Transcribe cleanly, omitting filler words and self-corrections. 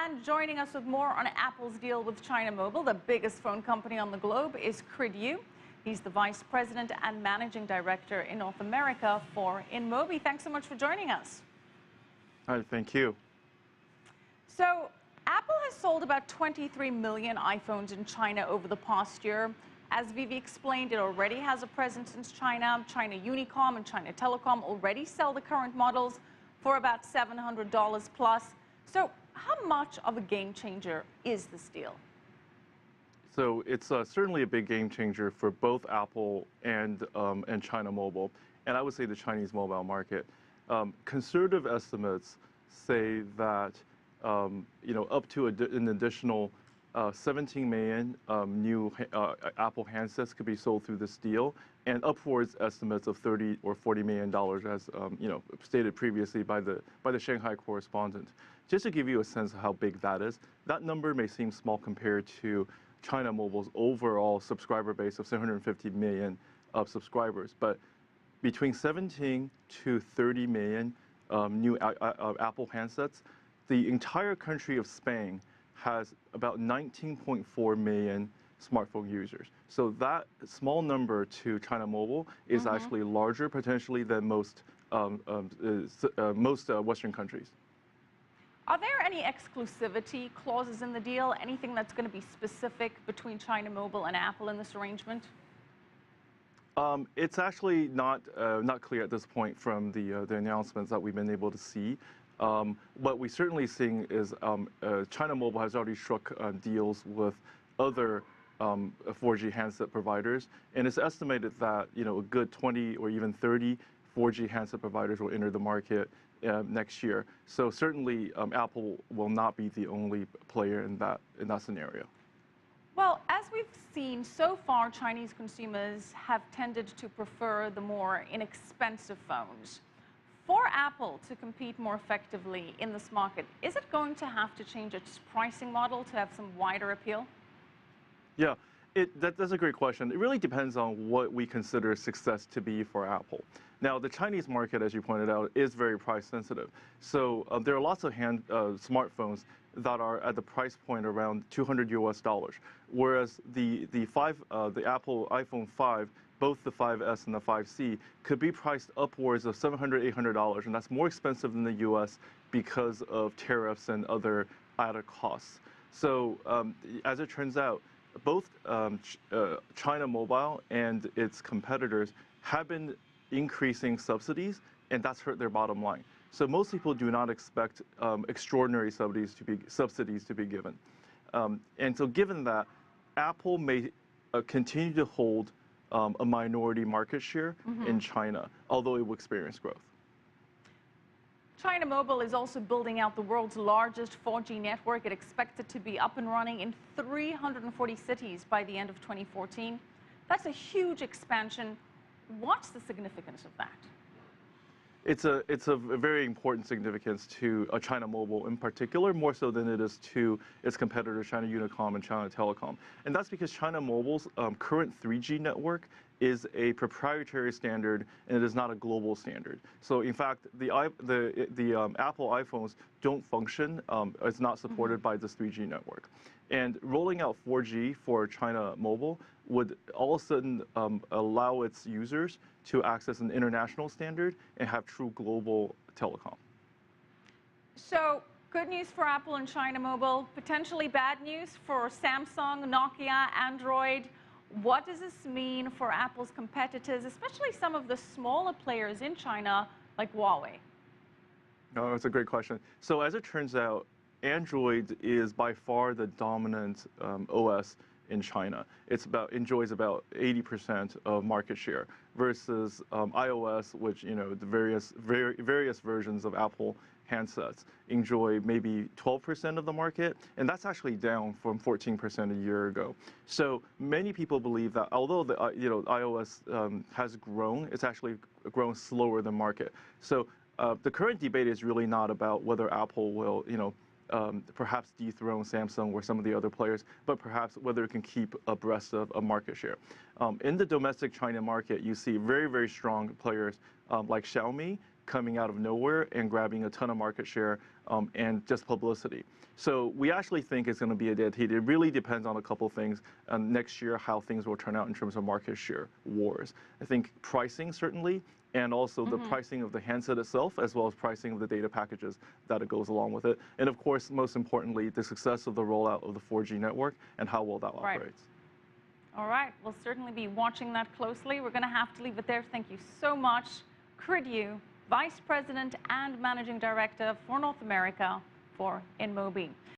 And joining us with more on Apple's deal with China Mobile, the biggest phone company on the globe, is Crid Yu. He's the Vice President and Managing Director in North America for InMobi. Thanks so much for joining us. Hi, thank you. So, Apple has sold about 23 million iPhones in China over the past year. As Vivi explained, it already has a presence in China. China Unicom and China Telecom already sell the current models for about $700 plus. So, how much of a game changer is this deal? So it's certainly a big game changer for both Apple and China Mobile, and I would say the Chinese mobile market. Conservative estimates say that up to an additional 17 million new Apple handsets could be sold through this deal, and upwards estimates of $30 or $40 million, as stated previously by the Shanghai correspondent. Just to give you a sense of how big that is, that number may seem small compared to China Mobile's overall subscriber base of 750 million subscribers, but between 17 to 30 million new Apple handsets, the entire country of Spain has about 19.4 million smartphone users. So that small number to China Mobile is actually larger potentially than most Western countries. Are there any exclusivity clauses in the deal? Anything that's going to be specific between China Mobile and Apple in this arrangement? It's actually not clear at this point from the announcements that we've been able to see. What we're certainly seeing is China Mobile has already struck deals with other 4G handset providers, and it's estimated that a good 20 or even 30 4G handset providers will enter the market next year. So certainly Apple will not be the only player in that scenario. Well, as we've seen so far, Chinese consumers have tended to prefer the more inexpensive phones. For Apple to compete more effectively in this market, is it going to have to change its pricing model to have some wider appeal? Yeah, that's a great question. It really depends on what we consider success to be for Apple. Now, the Chinese market, as you pointed out, is very price sensitive. So there are lots of smartphones that are at the price point around $200 US, whereas the Apple iPhone 5, both the 5S and the 5C, could be priced upwards of $700, $800, and that's more expensive than the US because of tariffs and other added costs. So as it turns out, both China Mobile and its competitors have been increasing subsidies, and that's hurt their bottom line. So most people do not expect extraordinary subsidies to be given. And so given that, Apple may continue to hold a minority market share in China, although it will experience growth. China Mobile is also building out the world's largest 4G network. It expects it to be up and running in 340 cities by the end of 2014. That's a huge expansion. What's the significance of that? It's a very important significance to China Mobile in particular, more so than it is to its competitors, China Unicom and China Telecom. And that's because China Mobile's current 3G network is a proprietary standard, and it is not a global standard. So in fact, the Apple iPhones don't function. It's not supported by this 3G network. And rolling out 4G for China Mobile would all of a sudden allow its users to access an international standard and have true global telecom. So, good news for Apple and China Mobile, potentially bad news for Samsung, Nokia, Android. What does this mean for Apple's competitors, especially some of the smaller players in China, like Huawei? No, that's a great question. So as it turns out, Android is by far the dominant OS in China. Enjoys about 80% of market share versus iOS, which the various versions of Apple handsets enjoy maybe 12% of the market, and that's actually down from 14% a year ago. So many people believe that although the iOS has grown, it's actually grown slower than market. So the current debate is really not about whether Apple will perhaps dethrone Samsung or some of the other players, but perhaps whether it can keep abreast of a market share. In the domestic China market, you see very, very strong players like Xiaomi coming out of nowhere and grabbing a ton of market share. and just publicity. So we actually think it's going to be a dead heat. It really depends on a couple things. Next year, how things will turn out in terms of market share wars. I think pricing, certainly, and also the pricing of the handset itself, as well as pricing of the data packages that it goes along with it. And of course, most importantly, the success of the rollout of the 4G network and how well that operates. All right, we'll certainly be watching that closely. We're going to have to leave it there. Thank you so much, Crid Yu, Vice President and Managing Director for North America for InMobi.